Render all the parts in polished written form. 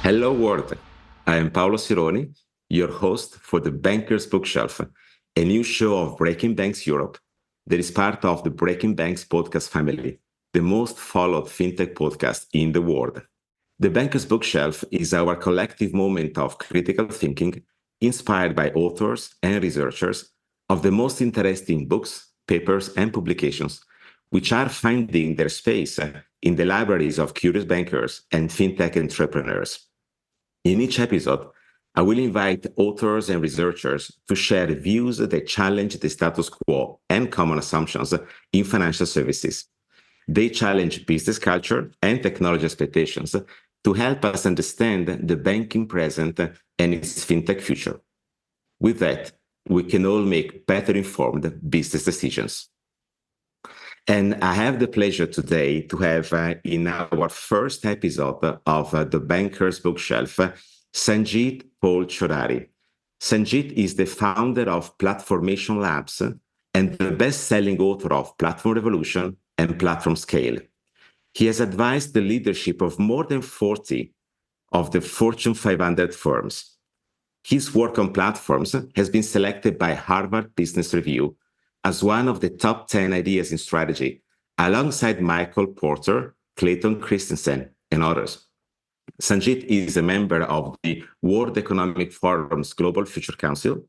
Hello, world. I am Paolo Sironi, your host for the Banker's Bookshelf, a new show of Breaking Banks Europe that is part of the Breaking Banks podcast family, the most followed fintech podcast in the world. The Banker's Bookshelf is our collective moment of critical thinking inspired by authors and researchers of the most interesting books, papers, and publications, which are finding their space in the libraries of curious bankers and fintech entrepreneurs. In each episode, I will invite authors and researchers to share views that challenge the status quo and common assumptions in financial services. They challenge business culture and technology expectations to help us understand the banking present and its fintech future. With that, we can all make better informed business decisions. And I have the pleasure today to have in our first episode of the Banker's Bookshelf, Sangeet Paul Choudary. Sangeet is the founder of Platformation Labs and the best-selling author of Platform Revolution and Platform Scale. He has advised the leadership of more than 40 of the Fortune 500 firms. His work on platforms has been selected by Harvard Business Review as one of the top 10 ideas in strategy, alongside Michael Porter, Clayton Christensen, and others. Sangeet is a member of the World Economic Forum's Global Future Council,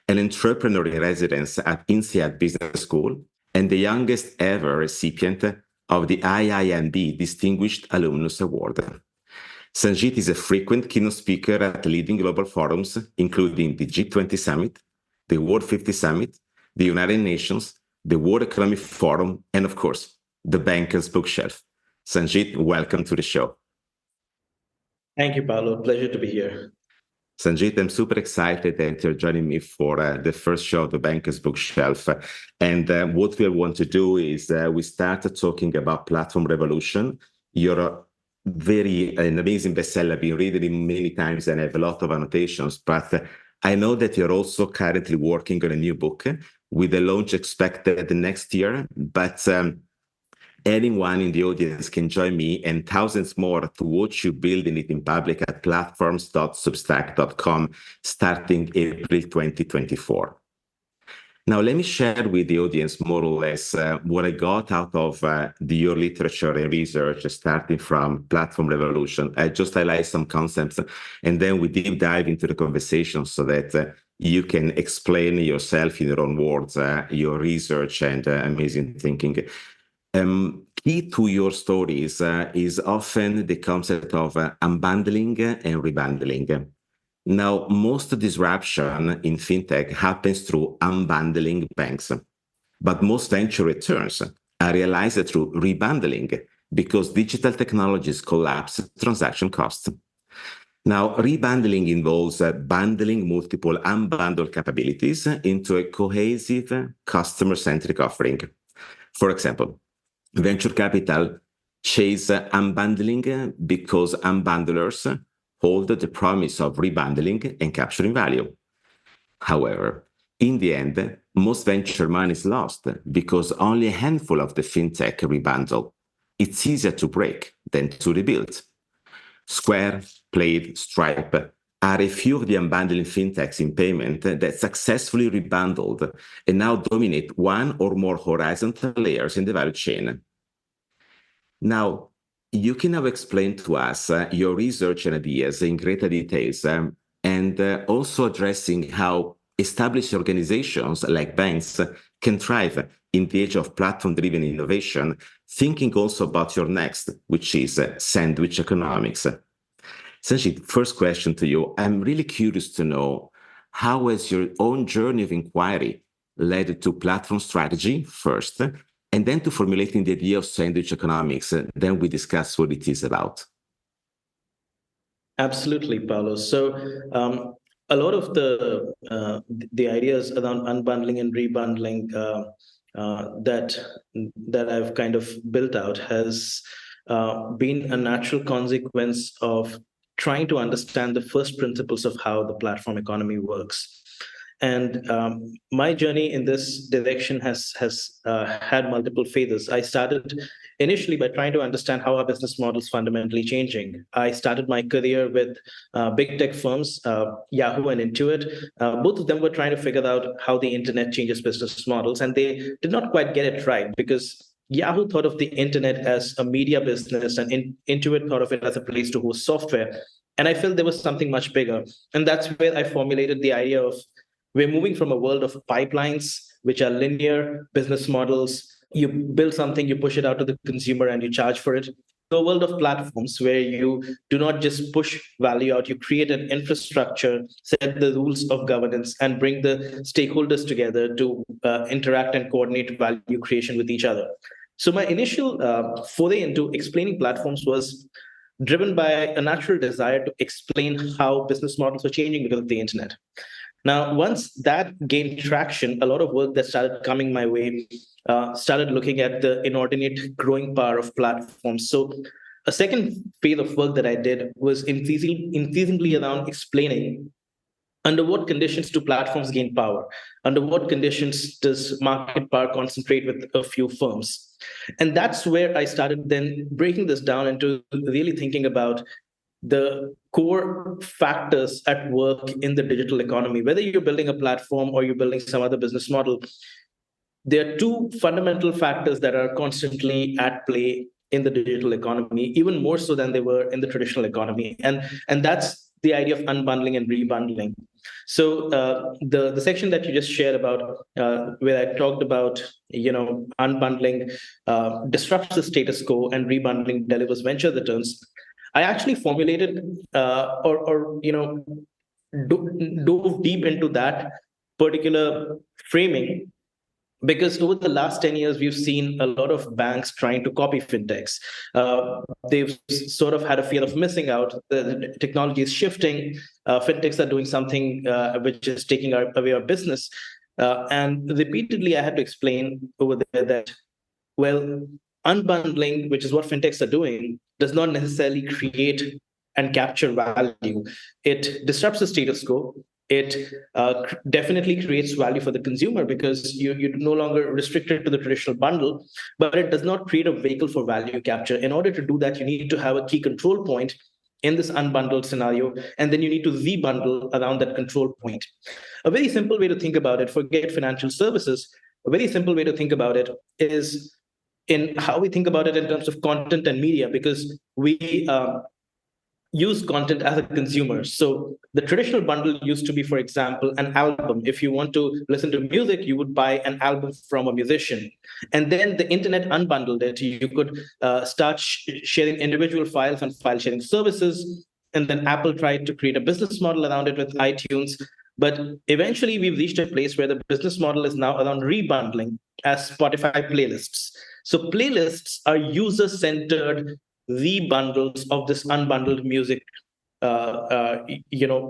an entrepreneur in residence at INSEAD Business School, and the youngest ever recipient of the IIMB Distinguished Alumnus Award. Sangeet is a frequent keynote speaker at leading global forums, including the G20 Summit, the World 50 Summit, the United Nations, the World Economic Forum, and of course, the Banker's Bookshelf. Sangeet, welcome to the show. Thank you, Paolo. Pleasure to be here. Sangeet, I'm super excited that you're joining me for the first show of the Banker's Bookshelf. And what we want to do is we started talking about Platform Revolution. You're an amazing bestseller. I've been reading it many times and I have a lot of annotations, but I know that you're also currently working on a new book with a launch expected next year. But anyone in the audience can join me and thousands more to watch you building it in public at platforms.substack.com starting April 2024. Now, let me share with the audience more or less what I got out of your literature and research starting from Platform Revolution. I just highlight some concepts and then we deep dive into the conversation so that you can explain yourself in your own words, your research and amazing thinking. Key to your stories is often the concept of unbundling and rebundling. Now, most disruption in fintech happens through unbundling banks, but most venture returns are realized through rebundling because digital technologies collapse transaction costs. Now, rebundling involves bundling multiple unbundled capabilities into a cohesive, customer-centric offering. For example, venture capital chase unbundling because unbundlers hold the promise of rebundling and capturing value. However, in the end, most venture money is lost because only a handful of the fintech rebundle. It's easier to break than to rebuild. Square, Plaid, Stripe are a few of the unbundling fintechs in payment that successfully rebundled and now dominate one or more horizontal layers in the value chain. Now, you can now explain to us your research and ideas in greater details and also addressing how established organizations like banks can thrive in the age of platform-driven innovation, thinking also about your next, which is sandwich economics. Sangeet, first question to you. I'm really curious to know how has your own journey of inquiry led to platform strategy first, and then to formulating the idea of sandwich economics, then we discuss what it is about. Absolutely, Paolo. So a lot of the ideas around unbundling and rebundling that I've kind of built out has been a natural consequence of trying to understand the first principles of how the platform economy works. And my journey in this direction has had multiple phases. I started initially by trying to understand how our business model is fundamentally changing. I started my career with big tech firms, Yahoo and Intuit. Both of them were trying to figure out how the internet changes business models, and they did not quite get it right because Yahoo thought of the internet as a media business, and Intuit thought of it as a place to host software. And I felt there was something much bigger. And that's where I formulated the idea of we're moving from a world of pipelines, which are linear business models. You build something, you push it out to the consumer, and you charge for it, to a world of platforms where you do not just push value out, you create an infrastructure, set the rules of governance, and bring the stakeholders together to interact and coordinate value creation with each other. So my initial foray into explaining platforms was driven by a natural desire to explain how business models are changing because of the internet. Now, once that gained traction, a lot of work that started coming my way started looking at the inordinate growing power of platforms. So, a second phase of work that I did was increasingly around explaining under what conditions do platforms gain power? Under what conditions does market power concentrate with a few firms? And that's where I started then breaking this down into really thinking about the core factors at work in the digital economy. Whether you're building a platform or you're building some other business model, there are two fundamental factors that are constantly at play in the digital economy, even more so than they were in the traditional economy. And that's the idea of unbundling and rebundling. So the section that you just shared about where I talked about unbundling disrupts the status quo and rebundling delivers venture returns. I actually formulated dove deep into that particular framing because over the last 10 years, we've seen a lot of banks trying to copy fintechs. They've sort of had a fear of missing out. The technology is shifting. Fintechs are doing something which is taking away our business. And repeatedly, I had to explain over there that, well, unbundling, which is what fintechs are doing, does not necessarily create and capture value. It disrupts the status quo. It definitely creates value for the consumer because you're no longer restricted to the traditional bundle, but it does not create a vehicle for value capture. In order to do that, you need to have a key control point in this unbundled scenario, and then you need to rebundle around that control point. A very simple way to think about it, forget financial services, a very simple way to think about it is in how we think about it in terms of content and media, because we use content as a consumer. So the traditional bundle used to be, for example, an album. If you want to listen to music, you would buy an album from a musician. And then the internet unbundled it. You could start sharing individual files on file sharing services. And then Apple tried to create a business model around it with iTunes. But eventually, we've reached a place where the business model is now around rebundling as Spotify playlists. So playlists are user-centered rebundles of this unbundled music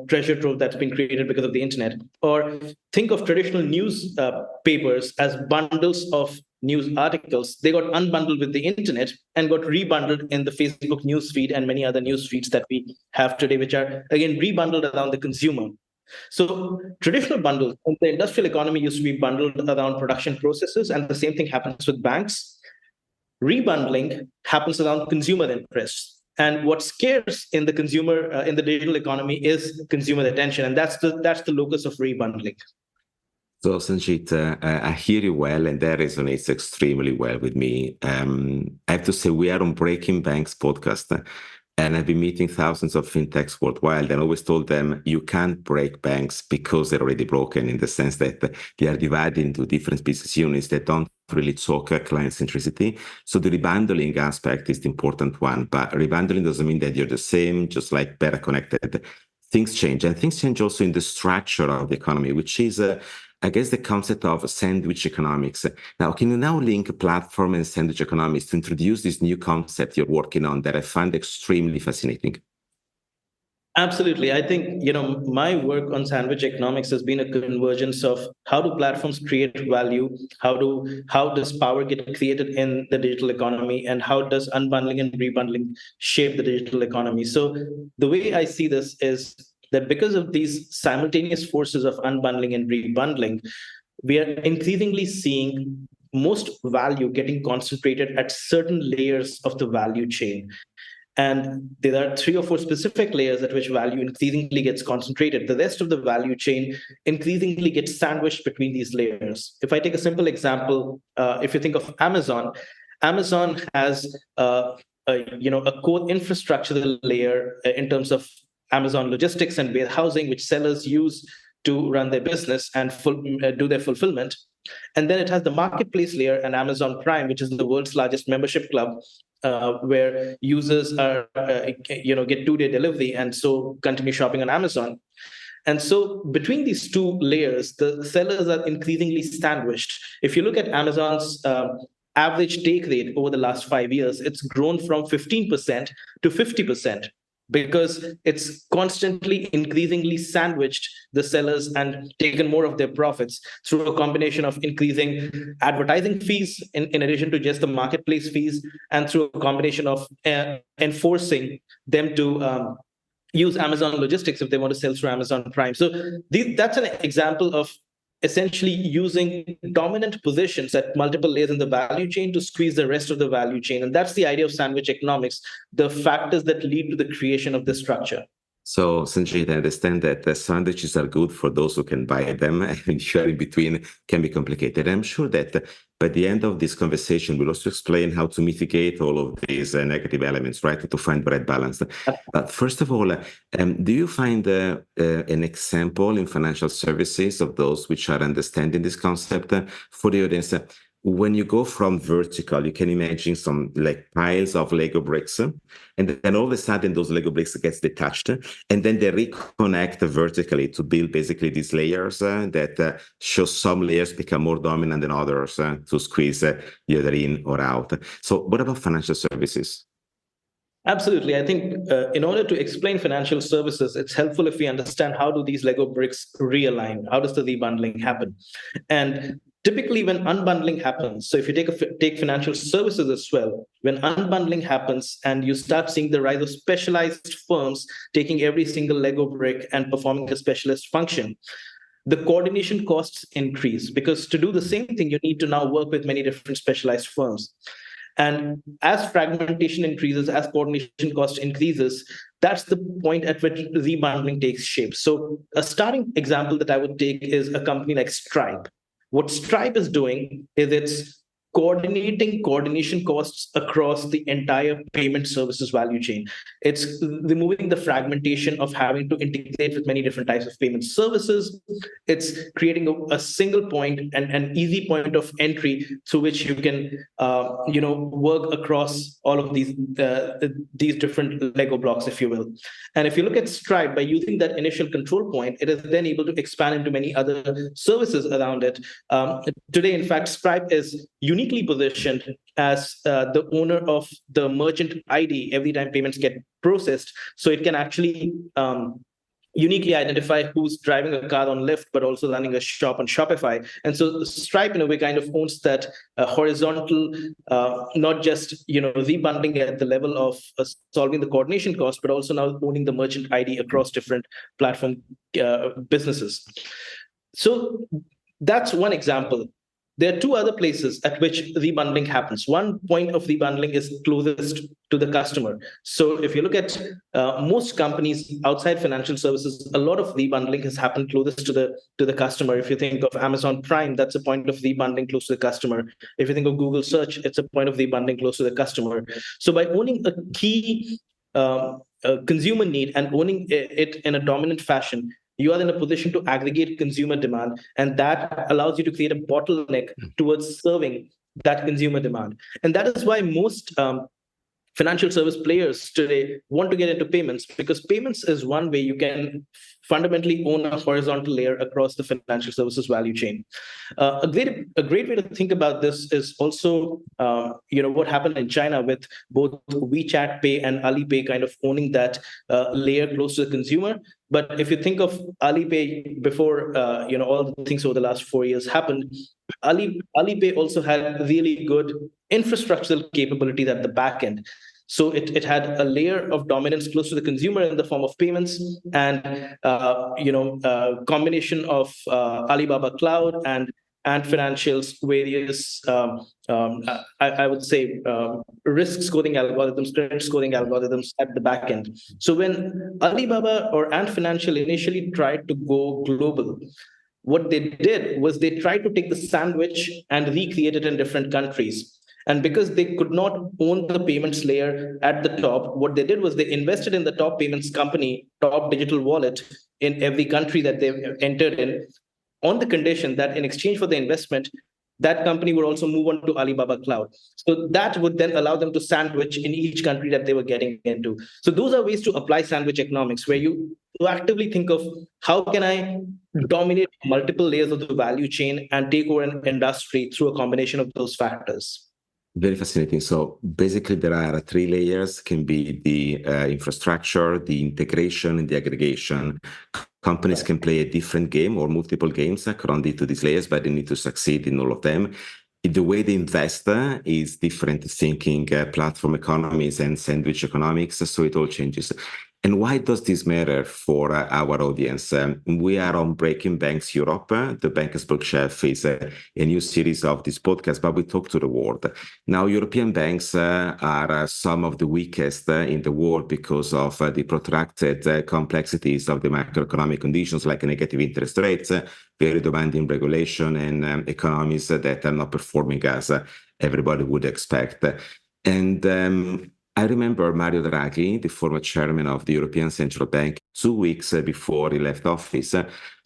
treasure trove that's been created because of the internet. Or think of traditional news papers as bundles of news articles. They got unbundled with the internet and got rebundled in the Facebook news feed and many other news feeds that we have today, which are again rebundled around the consumer. So traditional bundles in the industrial economy used to be bundled around production processes, and the same thing happens with banks. Rebundling happens around consumer interests, and what's scarce in the consumer in the digital economy is consumer attention, and that's the locus of rebundling. So, Sangeet, I hear you well, and that resonates extremely well with me. I have to say, we are on Breaking Banks podcast, and I've been meeting thousands of fintechs worldwide, and I always told them you can't break banks because they're already broken, in the sense that they are divided into different business units that don't really talk client centricity. So the rebundling aspect is the important one, but rebundling doesn't mean that you're the same, just like better connected. Things change, and things change also in the structure of the economy, which is I guess the concept of sandwich economics. Now, can you now link platform and sandwich economics to introduce this new concept you're working on that I find extremely fascinating? Absolutely. I think, my work on sandwich economics has been a convergence of how do platforms create value, how does power get created in the digital economy, and how does unbundling and rebundling shape the digital economy. So the way I see this is that because of these simultaneous forces of unbundling and rebundling, we are increasingly seeing most value getting concentrated at certain layers of the value chain. And there are three or four specific layers at which value increasingly gets concentrated. The rest of the value chain increasingly gets sandwiched between these layers. If I take a simple example, if you think of Amazon, Amazon has a core infrastructure layer in terms of Amazon logistics and warehousing, which sellers use to run their business and do their fulfillment. And then it has the marketplace layer and Amazon Prime, which is the world's largest membership club, where users are, get 2-day delivery and so continue shopping on Amazon. And so between these two layers, the sellers are increasingly sandwiched. If you look at Amazon's average take rate over the last 5 years, it's grown from 15% to 50%, because it's constantly increasingly sandwiched the sellers and taken more of their profits through a combination of increasing advertising fees in addition to just the marketplace fees, and through a combination of enforcing them to use Amazon logistics if they want to sell through Amazon Prime. So that's an example of essentially using dominant positions at multiple layers in the value chain to squeeze the rest of the value chain. And that's the idea of sandwich economics, the factors that lead to the creation of this structure. So, Sangeet, I understand that the sandwiches are good for those who can buy them, and sharing between can be complicated. I'm sure that by the end of this conversation, we'll also explain how to mitigate all of these negative elements, right, to find the right balance. But first of all, do you find an example in financial services of those which are understanding this concept for the audience? When you go from vertical, you can imagine some like piles of Lego bricks, and then all of a sudden those Lego bricks gets detached, and then they reconnect vertically to build basically these layers that show some layers become more dominant than others to squeeze either in or out. So what about financial services? Absolutely. I think in order to explain financial services, it's helpful if we understand how do these Lego bricks realign? How does the rebundling happen? And typically when unbundling happens, so if you take financial services as well, when unbundling happens and you start seeing the rise of specialized firms taking every single Lego brick and performing a specialist function, the coordination costs increase, because to do the same thing, you need to now work with many different specialized firms. And as fragmentation increases, as coordination cost increases, that's the point at which rebundling takes shape. So a starting example that I would take is a company like Stripe. What Stripe is doing is it's coordinating coordination costs across the entire payment services value chain. It's removing the fragmentation of having to integrate with many different types of payment services. It's creating a single point and an easy point of entry through which you can work across all of these different Lego blocks, if you will. And if you look at Stripe, by using that initial control point, it is then able to expand into many other services around it. Today, in fact, Stripe is uniquely positioned as the owner of the merchant ID every time payments get processed. So it can actually uniquely identify who's driving a car on Lyft, but also running a shop on Shopify. And so Stripe, in a way, kind of owns that horizontal, not just rebundling at the level of solving the coordination cost, but also now owning the merchant ID across different platform businesses. So that's one example. There are two other places at which rebundling happens. One point of rebundling is closest to the customer. So if you look at most companies outside financial services, a lot of rebundling has happened closest to the customer. If you think of Amazon Prime, that's a point of rebundling close to the customer. If you think of Google Search, it's a point of rebundling close to the customer. So by owning a key consumer need and owning it in a dominant fashion, you are in a position to aggregate consumer demand, and that allows you to create a bottleneck towards serving that consumer demand. And that is why most financial service players today want to get into payments, because payments is one way you can fundamentally own a horizontal layer across the financial services value chain. A great way to think about this is also what happened in China with both WeChat Pay and Alipay kind of owning that layer close to the consumer. But if you think of Alipay before all the things over the last 4 years happened, Alipay also had really good infrastructural capabilities at the back end. So it had a layer of dominance close to the consumer in the form of payments, and combination of Alibaba Cloud and financials, various I would say risk scoring algorithms, credit scoring algorithms at the back end. So when Alibaba or Ant Financial initially tried to go global, what they did was they tried to take the sandwich and recreate it in different countries. And because they could not own the payments layer at the top, what they did was they invested in the top payments company, top digital wallet in every country that they entered in, on the condition that in exchange for the investment, that company would also move on to Alibaba Cloud. So that would then allow them to sandwich in each country that they were getting into. So those are ways to apply sandwich economics, where you actively think of how can I dominate multiple layers of the value chain and take over an industry through a combination of those factors. Very fascinating. So basically, there are three layers: can be the infrastructure, the integration, and the aggregation. Companies can play a different game or multiple games according to these layers, but they need to succeed in all of them. The way they invest is different, thinking platform economies and sandwich economics, so it all changes. And why does this matter for our audience? We are on Breaking Banks Europe. The Bankers Bookshelf is a new series of this podcast, but we talk to the world. Now, European banks are some of the weakest in the world because of the protracted complexities of the macroeconomic conditions, like negative interest rates, very demanding regulation, and economies that are not performing as everybody would expect. And I remember Mario Draghi, the former chairman of the European Central Bank, 2 weeks before he left office,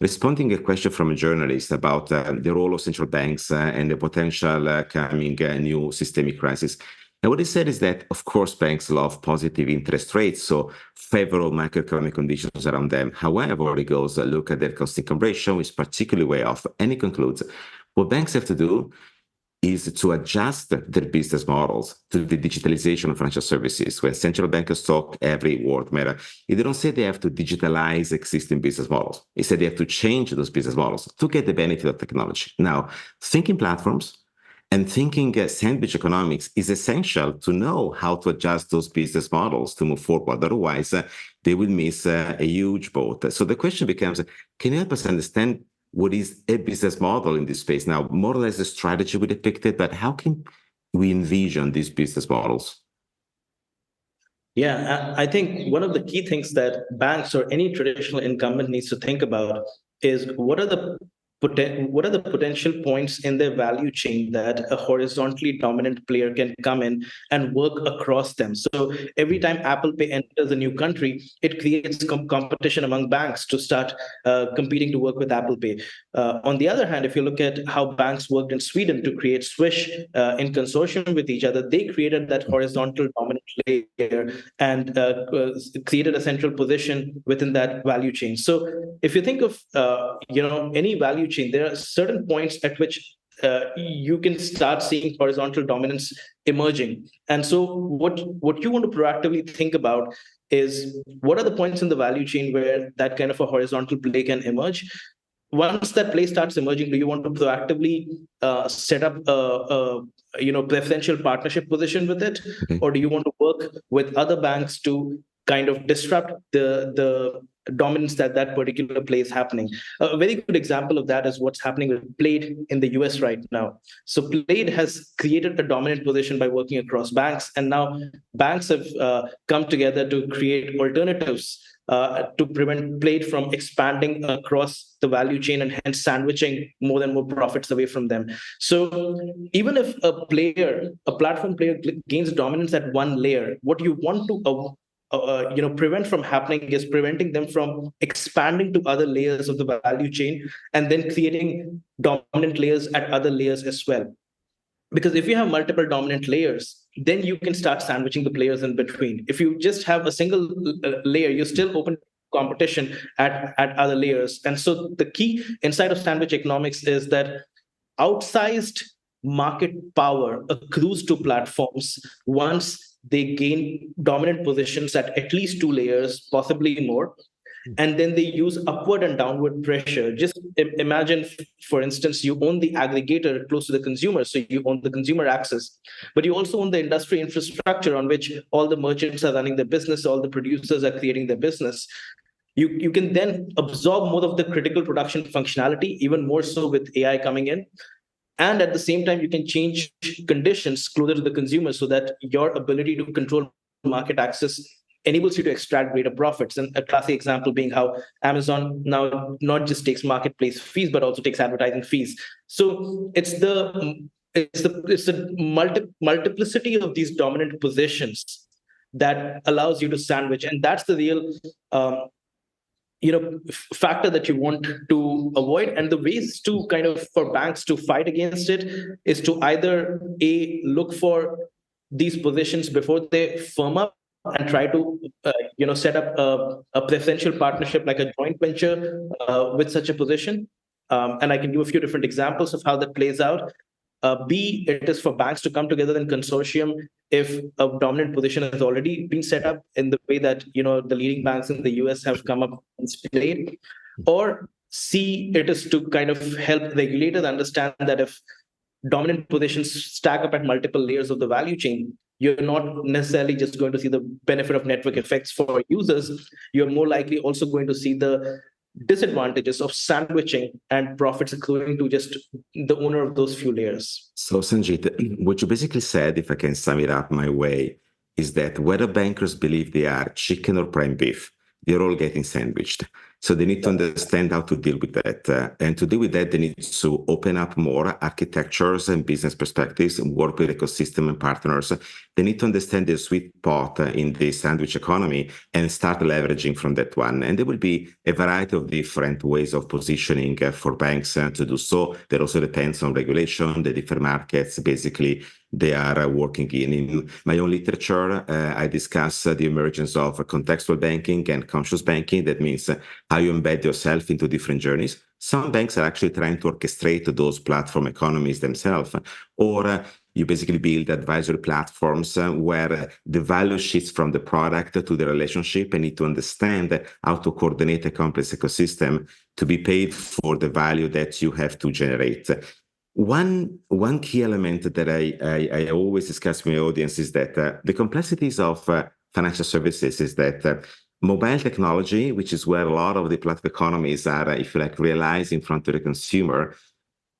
responding to a question from a journalist about the role of central banks and the potential coming new systemic crisis. And what he said is that, of course, banks love positive interest rates, so favorable macroeconomic conditions around them. However, he goes, look at their cost-income ratio, is particularly way off. And he concludes, what banks have to do is to adjust their business models to the digitalization of financial services. When central bankers talk, every word matters. They don't say they have to digitalize existing business models. They say they have to change those business models to get the benefit of technology. Now, thinking platforms and thinking sandwich economics is essential to know how to adjust those business models to move forward. Otherwise, they will miss a huge boat. So the question becomes, can you help us understand what is a business model in this space? Now, more or less the strategy we depicted, but how can we envision these business models? Yeah, I think one of the key things that banks or any traditional incumbent needs to think about is what are the potential points in their value chain that a horizontally dominant player can come in and work across them. So every time Apple Pay enters a new country, it creates competition among banks to start competing to work with Apple Pay. On the other hand, if you look at how banks worked in Sweden to create Swish in consortium with each other, they created that horizontal dominant layer and created a central position within that value chain. So if you think of any value chain, there are certain points at which you can start seeing horizontal dominance emerging. And so what you want to proactively think about is what are the points in the value chain where that kind of a horizontal play can emerge. Once that play starts emerging, do you want to proactively set up a preferential partnership position with it, Okay. or do you want to work with other banks to kind of disrupt the dominance that particular play is happening? A very good example of that is what's happening with Plaid in the US right now. So Plaid has created a dominant position by working across banks, and now banks have come together to create alternatives to prevent Plaid from expanding across the value chain and hence sandwiching more and more profits away from them. So even if a platform player gains dominance at one layer, what you want to prevent from happening is preventing them from expanding to other layers of the value chain and then creating dominant layers at other layers as well. Because if you have multiple dominant layers, then you can start sandwiching the players in between. If you just have a single layer, you're still open competition at other layers. And so the key inside of sandwich economics is that outsized market power accrues to platforms once they gain dominant positions at least two layers, possibly more. and then they use upward and downward pressure. Just imagine, for instance, you own the aggregator close to the consumer, so you own the consumer access, but you also own the industry infrastructure on which all the merchants are running their business, all the producers are creating their business. You can then absorb more of the critical production functionality, even more so with AI coming in. And at the same time, you can change conditions closer to the consumer so that your ability to control market access enables you to extract greater profits. And a classic example being how Amazon now not just takes marketplace fees, but also takes advertising fees. So it's the multiplicity of these dominant positions that allows you to sandwich, and that's the real factor that you want to avoid. And the ways to kind of for banks to fight against it is to either look for these positions before they firm up and try to set up a preferential partnership like a joint venture with such a position. And I can give a few different examples of how that plays out. B, it is for banks to come together in consortium if a dominant position has already been set up in the way that the leading banks in the US have come up and displayed. Or C, it is to kind of help regulators understand that if dominant positions stack up at multiple layers of the value chain, you're not necessarily just going to see the benefit of network effects for users. You're more likely also going to see the disadvantages of sandwiching and profits accruing to just the owner of those few layers. So, Sangeet, what you basically said, if I can sum it up my way, is that whether bankers believe they are chicken or prime beef, they're all getting sandwiched. So they need to understand how to deal with that. And to deal with that, they need to open up more architectures and business perspectives and work with ecosystem and partners. They need to understand the sweet spot in the sandwich economy and start leveraging from that one. And there will be a variety of different ways of positioning for banks to do so. That also depends on regulation, the different markets, basically, they are working in. In my own literature, I discuss the emergence of contextual banking and conscious banking. That means how you embed yourself into different journeys. Some banks are actually trying to orchestrate those platform economies themselves, or you basically build advisory platforms where the value shifts from the product to the relationship and need to understand how to coordinate a complex ecosystem to be paid for the value that you have to generate. One key element that I always discuss with my audience is that the complexities of financial services is that mobile technology, which is where a lot of the platform economies are, if you like, realized in front of the consumer,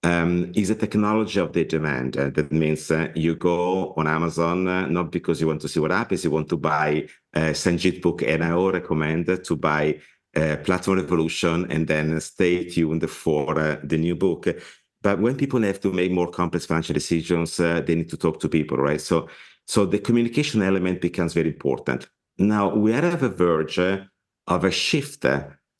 is a technology of the demand. That means you go on Amazon not because you want to see what happens, you want to buy Sangeet book, and I all recommend to buy Platform Revolution and then stay tuned for the new book. But when people have to make more complex financial decisions, they need to talk to people, right? So the communication element becomes very important. Now, we are at the verge of a shift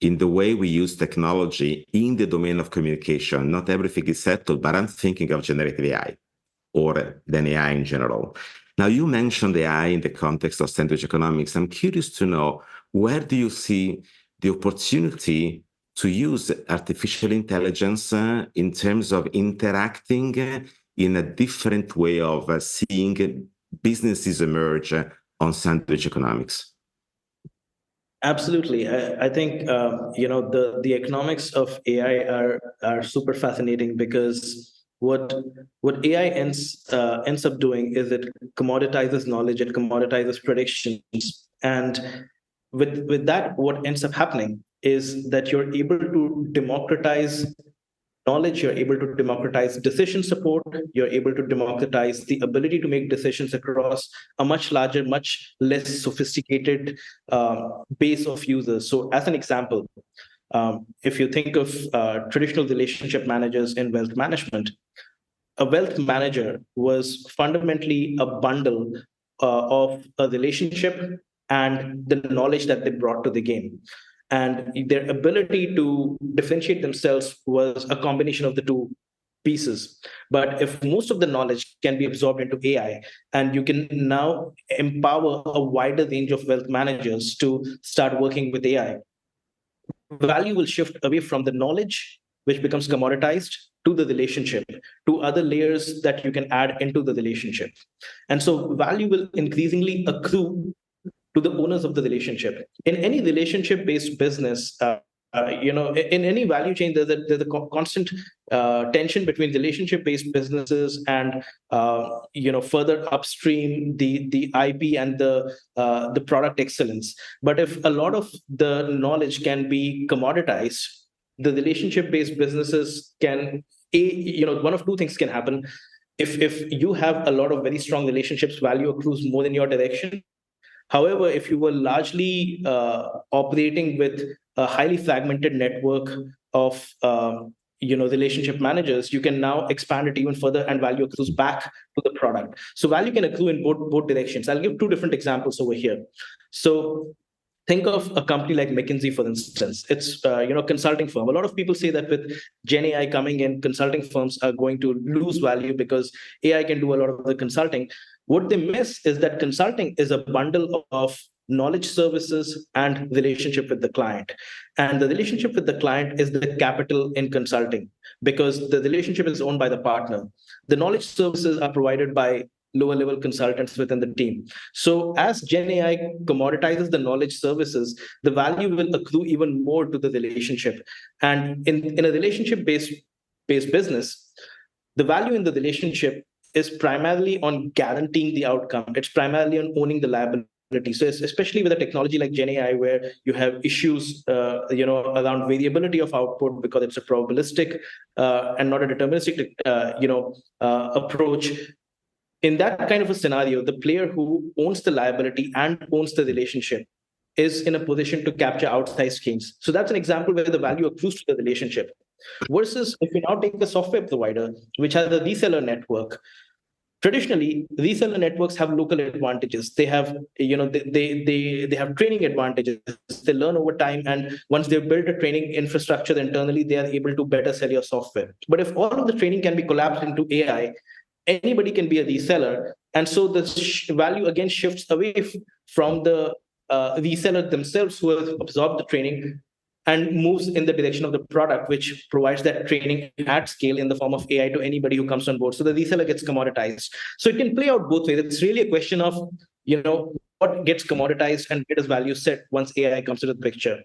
in the way we use technology in the domain of communication. Not everything is settled, but I'm thinking of generative AI or then AI in general. Now, you mentioned AI in the context of sandwich economics. I'm curious to know, where do you see the opportunity to use artificial intelligence in terms of interacting in a different way of seeing businesses emerge on sandwich economics? Absolutely. I think the economics of AI are super fascinating, because what AI ends up doing is it commoditizes knowledge, it commoditizes predictions. And with that, what ends up happening is that you're able to democratize knowledge, you're able to democratize decision support, you're able to democratize the ability to make decisions across a much larger, much less sophisticated base of users. So, as an example, if you think of traditional relationship managers in wealth management, a wealth manager was fundamentally a bundle of a relationship and the knowledge that they brought to the game. And their ability to differentiate themselves was a combination of the two pieces. But if most of the knowledge can be absorbed into AI, and you can now empower a wider range of wealth managers to start working with AI, value will shift away from the knowledge, which becomes commoditized, to the relationship, to other layers that you can add into the relationship. And so value will increasingly accrue to the owners of the relationship. In any relationship-based business, in any value chain, there's a constant tension between relationship-based businesses and further upstream the IP and the product excellence. But if a lot of the knowledge can be commoditized, the relationship-based businesses can one of two things can happen. If you have a lot of very strong relationships, value accrues more in your direction. However, if you were largely operating with a highly fragmented network of relationship managers, you can now expand it even further, and value accrues back to the product. So value can accrue in both directions. I'll give two different examples over here. So think of a company like McKinsey, for instance. It's consulting firm. A lot of people say that with Gen AI coming in, consulting firms are going to lose value because AI can do a lot of the consulting. What they miss is that consulting is a bundle of knowledge services and relationship with the client. And the relationship with the client is the capital in consulting, because the relationship is owned by the partner. The knowledge services are provided by lower level consultants within the team. So as Gen AI commoditizes the knowledge services, the value will accrue even more to the relationship. And in a relationship based business, the value in the relationship is primarily on guaranteeing the outcome. It's primarily on owning the liability. So especially with a technology like Gen AI, where you have issues, around variability of output because it's a probabilistic and not a deterministic, approach. In that kind of a scenario, the player who owns the liability and owns the relationship is in a position to capture outsized gains. So that's an example where the value accrues to the relationship. Versus if we now take a software provider, which has a reseller network. Traditionally, reseller networks have local advantages. They have, they have training advantages. They learn over time, and once they've built a training infrastructure internally, they are able to better sell your software. But if all of the training can be collapsed into AI, anybody can be a reseller, and so the value again shifts away from the reseller themselves who have absorbed the training, and moves in the direction of the product, which provides that training at scale in the form of AI to anybody who comes on board. So the reseller gets commoditized. So it can play out both ways. It's really a question of, what gets commoditized and where does value sit once AI comes into the picture.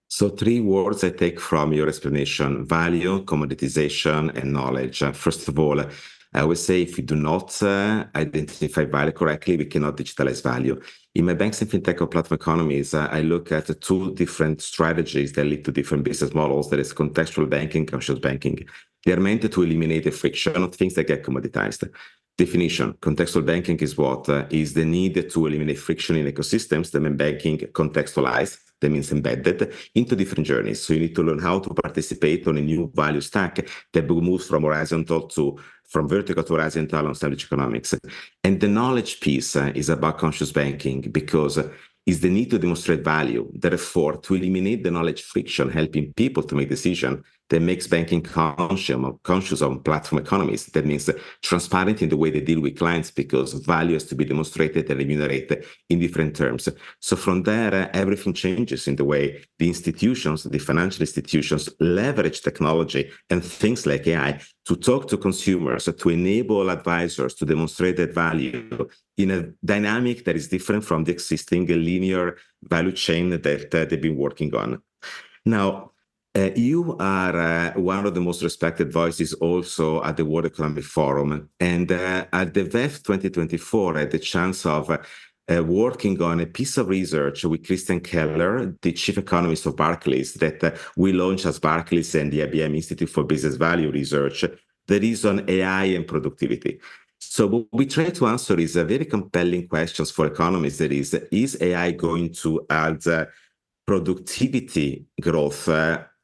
So three words I take from your explanation: value, commoditization, and knowledge. First of all, I always say if we do not identify value correctly, we cannot digitalize value. In my banks and fintech or platform economies, I look at two different strategies that lead to different business models. That is contextual banking, conscious banking. They are meant to eliminate the friction of things that get commoditized. Definition: contextual banking is what? Is the need to eliminate friction in ecosystems that make banking contextualized, that means embedded, into different journeys. So you need to learn how to participate on a new value stack that moves from vertical to horizontal on established economics. And the knowledge piece is about conscious banking, because it's the need to demonstrate value. Therefore, to eliminate the knowledge friction, helping people to make decisions, that makes banking conscious of platform economies. That means transparent in the way they deal with clients, because value has to be demonstrated and remunerated in different terms. So from there, everything changes in the way the institutions, the financial institutions, leverage technology and things like AI to talk to consumers, to enable advisors to demonstrate that value in a dynamic that is different from the existing linear value chain that they've been working on. Now, you are one of the most respected voices also at the World Economic Forum. And at the VEF 2024, I had the chance of working on a piece of research with Christian Keller, the chief economist of Barclays, that we launched as Barclays and the IBM Institute for Business Value Research, that is on AI and productivity. So what we try to answer is a very compelling questions for economists. That is AI going to add productivity growth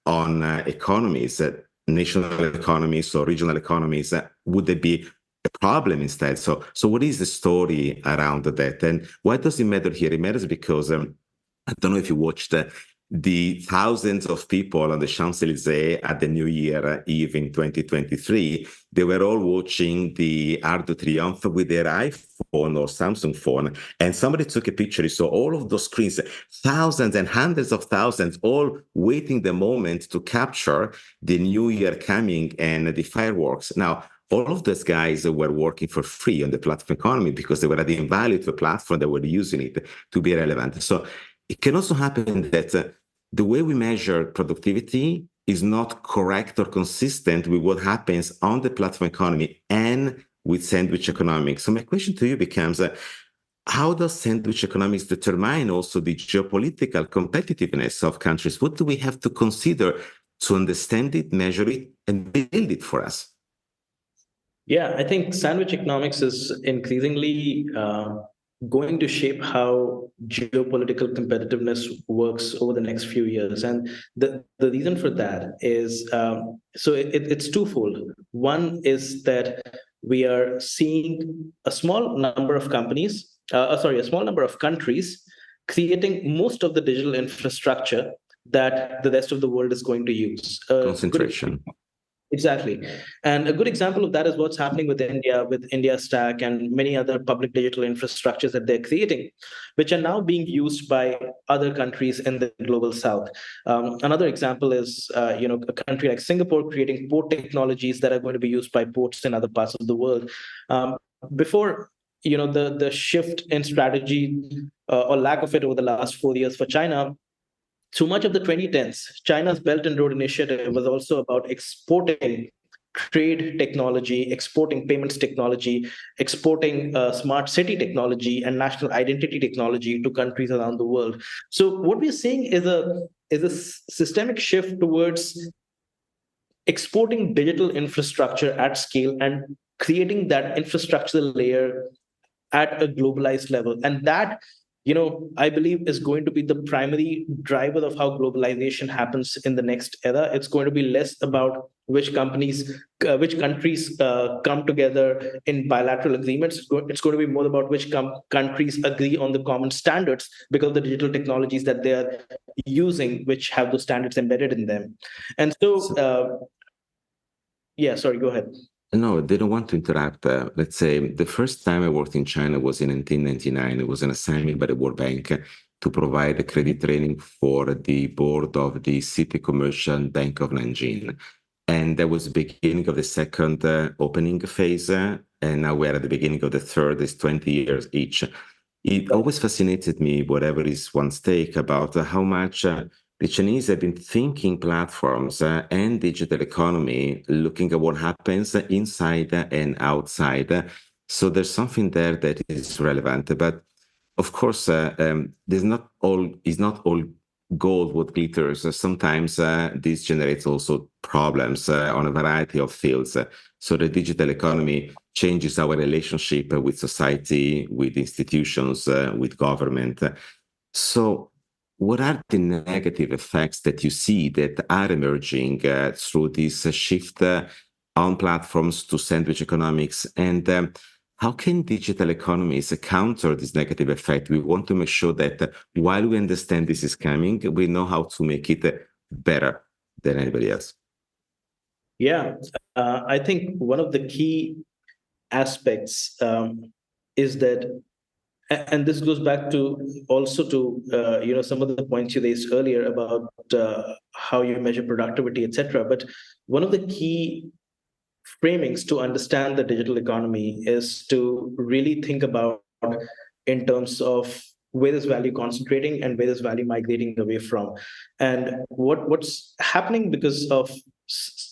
on economies, national economies or regional economies? Would there be a problem instead? So what is the story around that? And why does it matter here? It matters because I don't know if you watched the thousands of people on the Champs-Élysées at the New Year Eve in 2023. They were all watching the Arc de Triomphe with their iPhone or Samsung phone. And somebody took a picture. So all of those screens, thousands and hundreds of thousands, all waiting the moment to capture the New Year coming and the fireworks. Now, all of those guys were working for free on the platform economy because they were adding value to the platform, they were using it to be relevant. So it can also happen that the way we measure productivity is not correct or consistent with what happens on the platform economy and with sandwich economics. So my question to you becomes, how does sandwich economics determine also the geopolitical competitiveness of countries? What do we have to consider to understand it, measure it, and build it for us? Yeah, I think sandwich economics is increasingly going to shape how geopolitical competitiveness works over the next few years. And the reason for that is it's twofold. One is that we are seeing a small number of a small number of countries creating most of the digital infrastructure that the rest of the world is going to use. Concentration. Exactly. And a good example of that is what's happening with India Stack and many other public digital infrastructures that they're creating, which are now being used by other countries in the global south. Another example is, a country like Singapore creating port technologies that are going to be used by ports in other parts of the world. Before, the shift in strategy or lack of it over the last 4 years for China, through much of the 2010s, China's Belt and Road Initiative was also about exporting trade technology, exporting payments technology, exporting smart city technology and national identity technology to countries around the world. So what we're seeing is a systemic shift towards exporting digital infrastructure at scale and creating that infrastructure layer at a globalized level. And that, I believe is going to be the primary driver of how globalization happens in the next era. It's going to be less about which countries come together in bilateral agreements. It's going to be more about which countries agree on the common standards because of the digital technologies that they are using, which have those standards embedded in them. And so, yeah, sorry, go ahead. No, they don't want to interrupt. Let's say the first time I worked in China was in 1999. It was an assignment by the World Bank to provide a credit training for the board of the City Commercial Bank of Nanjing. And that was the beginning of the second opening phase. And now we're at the beginning of the third, it's 20 years each. It always fascinated me, whatever is one's take, about how much the Chinese have been thinking platforms and digital economy, looking at what happens inside and outside. So there's something there that is relevant. But of course, there's not all is not all gold what glitters. Sometimes this generates also problems on a variety of fields. So the digital economy changes our relationship with society, with institutions, with government. So what are the negative effects that you see that are emerging through this shift on platforms to sandwich economics? And how can digital economies counter this negative effect? We want to make sure that while we understand this is coming, we know how to make it better than anybody else. Yeah, I think one of the key aspects is that, and this goes back to also to some of the points you raised earlier about how you measure productivity, etc. But one of the key framings to understand the digital economy is to really think about in terms of where is value concentrating and where is value migrating away from. And what's happening because of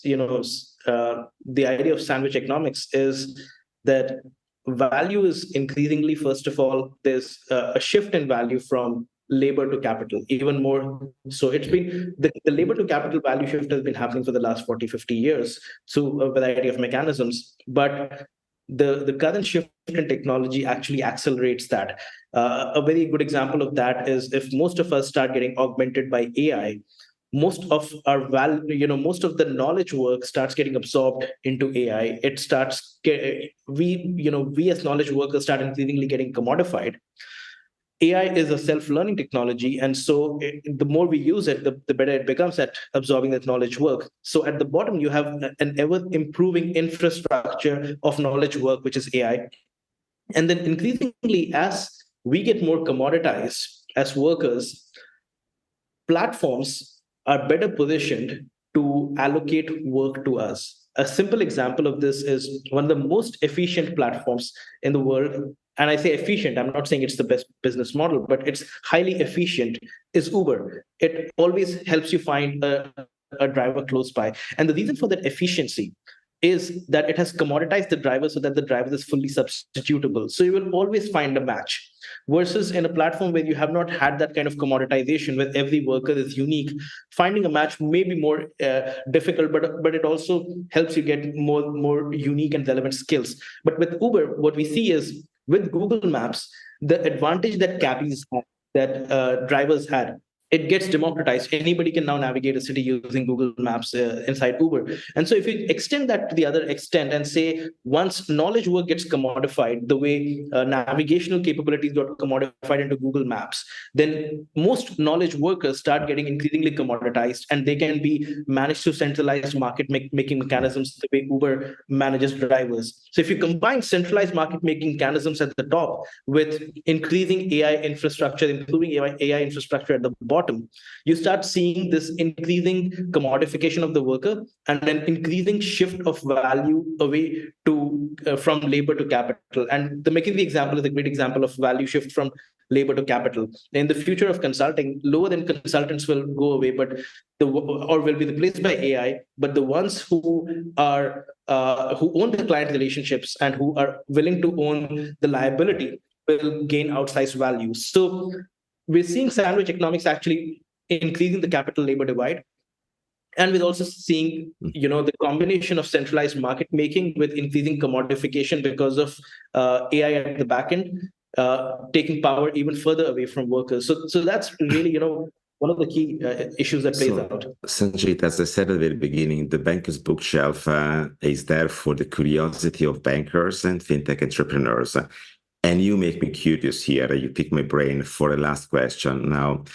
the idea of sandwich economics is that value is increasingly, first of all, there's a shift in value from labor to capital, even more. So it's been the labor to capital value shift has been happening for the last 40, 50 years through a variety of mechanisms. But the current shift in technology actually accelerates that. A very good example of that is if most of us start getting augmented by AI, most of our most of the knowledge work starts getting absorbed into AI. It starts we as knowledge workers start increasingly getting commodified. AI is a self-learning technology, and so the more we use it, the better it becomes at absorbing that knowledge work. So at the bottom, you have an ever-improving infrastructure of knowledge work, which is AI. And then increasingly, as we get more commoditized as workers, platforms are better positioned to allocate work to us. A simple example of this is one of the most efficient platforms in the world. And I say efficient, I'm not saying it's the best business model, but it's highly efficient, is Uber. It always helps you find a driver close by. And the reason for that efficiency is that it has commoditized the driver so that the driver is fully substitutable. So you will always find a match. Versus in a platform where you have not had that kind of commoditization, where every worker is unique, finding a match may be more difficult, but it also helps you get more unique and relevant skills. But with Uber, what we see is with Google Maps, the advantage that cabbies had, that drivers had, it gets democratized. Anybody can now navigate a city using Google Maps inside Uber. And so if you extend that to the other extent and say, once knowledge work gets commodified, the way navigational capabilities got commodified into Google Maps, then most knowledge workers start getting increasingly commoditized, and they can be managed through centralized making mechanisms the way Uber manages drivers. So if you combine centralized market making mechanisms at the top with increasing AI infrastructure, improving AI infrastructure at the bottom, you start seeing this increasing commodification of the worker and an increasing shift of value away to from labor to capital. And the McKinsey example is a great example of value shift from labor to capital. In the future of consulting, lower than consultants will go away, but or will be replaced by AI. But the ones who are who own the client relationships and who are willing to own the liability will gain outsized value. So we're seeing sandwich economics actually increasing the capital labor divide. And we're also seeing, the combination of centralized market making with increasing commodification because of AI at the back end, taking power even further away from workers. So that's really, one of the key issues that plays out. Sangeet, as I said at the very beginning, the banker's bookshelf is there for the curiosity of bankers and fintech entrepreneurs. And you make me curious here. You pick my brain for a last question. Now,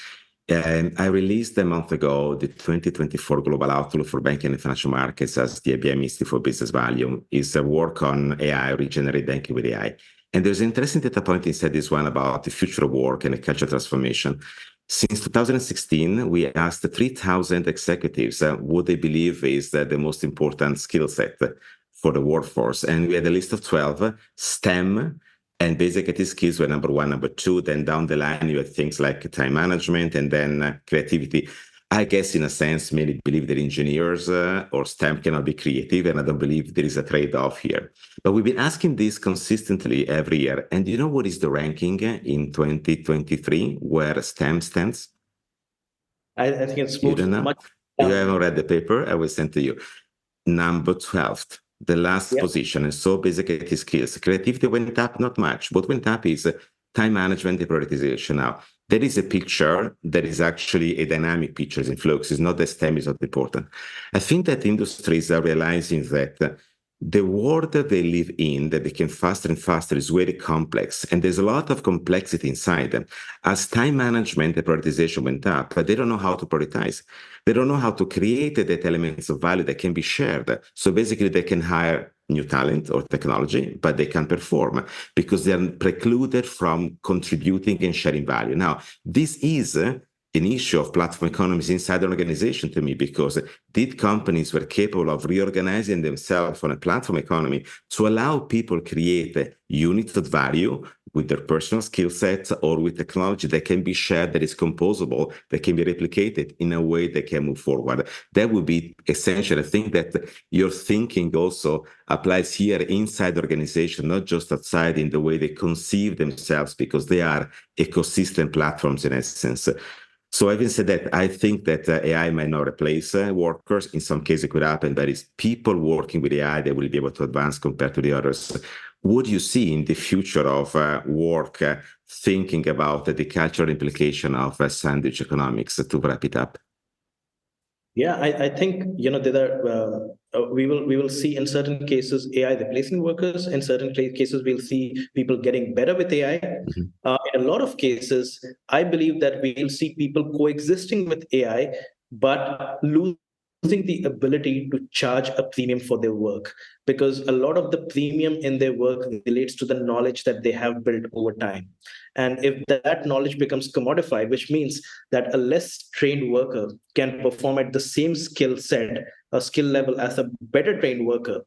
I released a month ago the 2024 Global Outlook for Banking and Financial Markets as the IBM Institute for Business Value. It's a work on AI, regenerate banking with AI. And there's an interesting data point inside this one about the future of work and the cultural transformation. Since 2016, we asked 3,000 executives what they believe is the most important skill set for the workforce. And we had a list of 12, STEM, and basic IT skills were number one, number two. Then down the line, you had things like time management and then creativity. I guess in a sense, many believe that engineers or STEM cannot be creative, and I don't believe there is a trade-off here. But we've been asking this consistently every year. And do you know what is the ranking in 2023 where STEM stands? I think it's You don't know? much. You haven't read the paper? I will send to you. Number 12th. The last position, and so basic IT skills. Creativity went up, not much. What went up is time management and prioritization. Now, there is a picture that is actually a dynamic picture, it's in flux. It's not that STEM is not important. I think that industries are realizing that the world that they live in, that became faster and faster, is very complex. And there's a lot of complexity inside them. As time management and prioritization went up, but they don't know how to prioritize. They don't know how to create the elements of value that can be shared. So basically, they can hire new talent or technology, but they can't perform because they're precluded from contributing and sharing value. Now, this is an issue of platform economies inside the organization to me, because did companies were capable of reorganizing themselves on a platform economy to allow people create units of value with their personal skill sets or with technology that can be shared, that is composable, that can be replicated in a way that can move forward. That would be essential. I think that your thinking also applies here inside the organization, not just outside in the way they conceive themselves, because they are ecosystem platforms in essence. So having said that, I think that AI might not replace workers. In some cases, it could happen, but it's people working with AI that will be able to advance compared to the others. What do you see in the future of work, thinking about the cultural implication of sandwich economics, to wrap it up? Yeah, I think there are we will see in certain cases AI replacing workers. In certain cases, we'll see people getting better with AI. Mhm. In a lot of cases, I believe that we'll see people coexisting with AI, but losing the ability to charge a premium for their work, because a lot of the premium in their work relates to the knowledge that they have built over time. And if that knowledge becomes commodified, which means that a less trained worker can perform at the same skill set skill level as a better trained worker,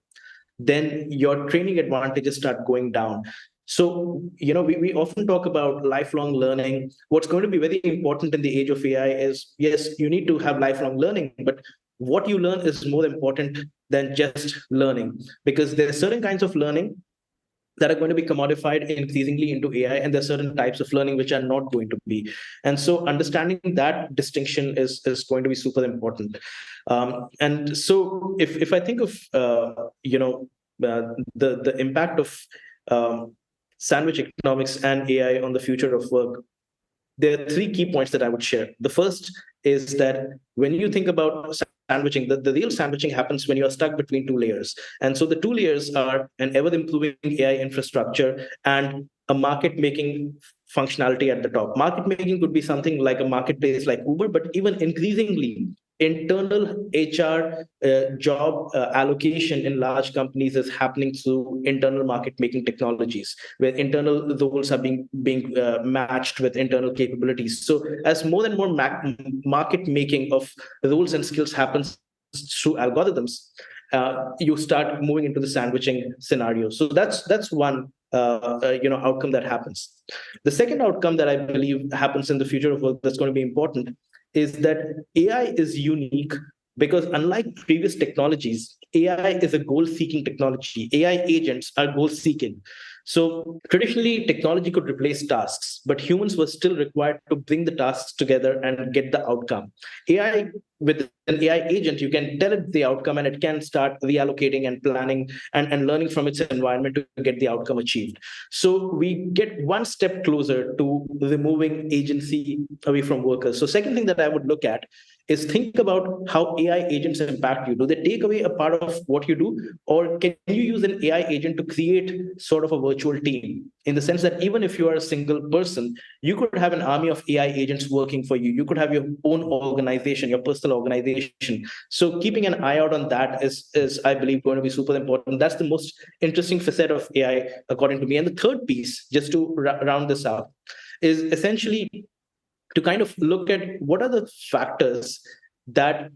then your training advantages start going down. So, we often talk about lifelong learning. What's going to be very important in the age of AI is, yes, you need to have lifelong learning, but what you learn is more important than just learning, because there are certain kinds of learning that are going to be commodified increasingly into AI, and there are certain types of learning which are not going to be. And so, understanding that distinction is going to be super important. And so, if I think of the impact of um, sandwich economics and AI on the future of work, there are three key points that I would share. The first is that when you think about sandwiching, the real sandwiching happens when you are stuck between two layers. And so the two layers are an ever improving AI infrastructure and a market making functionality at the top. Market making could be something like a marketplace like Uber, but even increasingly, internal HR job allocation in large companies is happening through internal market making technologies, where internal roles are being matched with internal capabilities. So as more and more market making of roles and skills happens through algorithms, you start moving into the sandwiching scenario. So that's one outcome that happens. The second outcome that I believe happens in the future of work that's going to be important is that AI is unique because, unlike previous technologies, AI is a goal seeking technology. AI agents are goal seeking. So traditionally, technology could replace tasks, but humans were still required to bring the tasks together and get the outcome. AI, with an AI agent, you can tell it the outcome and it can start reallocating and planning and learning from its environment to get the outcome achieved. So we get one step closer to removing agency away from workers. So second thing that I would look at is think about how AI agents impact you. Do they take away a part of what you do, or can you use an AI agent to create sort of a virtual team? In the sense that even if you are a single person, you could have an army of AI agents working for you. You could have your own organization, your personal organization. So keeping an eye out on that is I believe, going to be super important. That's the most interesting facet of AI, according to me. And the third piece, just to round this up, is essentially to kind of look at what are the factors that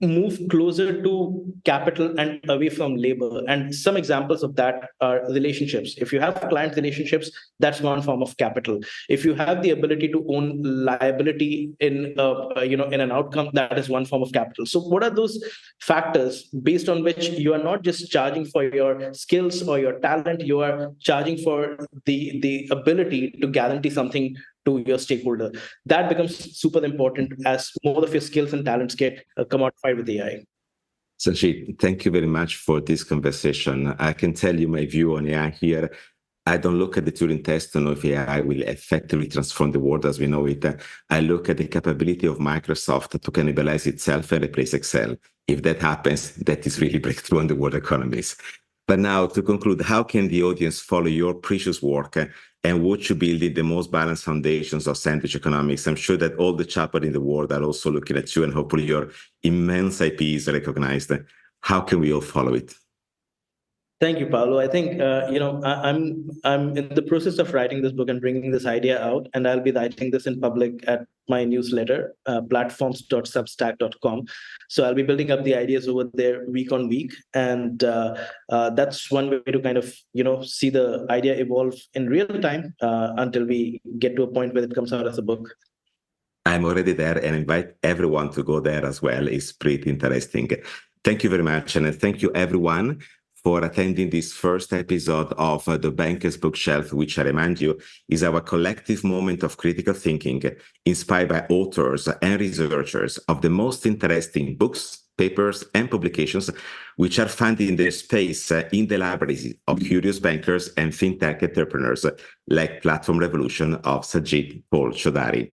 move closer to capital and away from labor. And some examples of that are relationships. If you have client relationships, that's one form of capital. If you have the ability to own liability in an outcome, that is one form of capital. So what are those factors based on which you are not just charging for your skills or your talent, you are charging for the ability to guarantee something to your stakeholder? That becomes super important as more of your skills and talents get commodified with AI. Sangeet, thank you very much for this conversation. I can tell you my view on AI here. I don't look at the Turing test to know if AI will effectively transform the world as we know it. I look at the capability of Microsoft to cannibalize itself and replace Excel. If that happens, that is really breakthrough on the world economies. But now, to conclude, how can the audience follow your precious work and what you build in the most balanced foundations of sandwich economics? I'm sure that all the chapters in the world are also looking at you, and hopefully your immense IP is recognized. How can we all follow it? Thank you, Paolo. I think I'm in the process of writing this book and bringing this idea out, and I'll be writing this in public at my newsletter, platforms.substack.com. So I'll be building up the ideas over there week on week, and that's one way to kind of see the idea evolve in real time until we get to a point where it comes out as a book. I'm already there and invite everyone to go there as well. It's pretty interesting. Thank you very much, and thank you everyone for attending this first episode of The Banker's Bookshelf, which I remind you is our collective moment of critical thinking, inspired by authors and researchers of the most interesting books, papers, and publications, which are found in their space in the libraries of curious bankers and fintech entrepreneurs like Platform Revolution of Sangeet Choudary.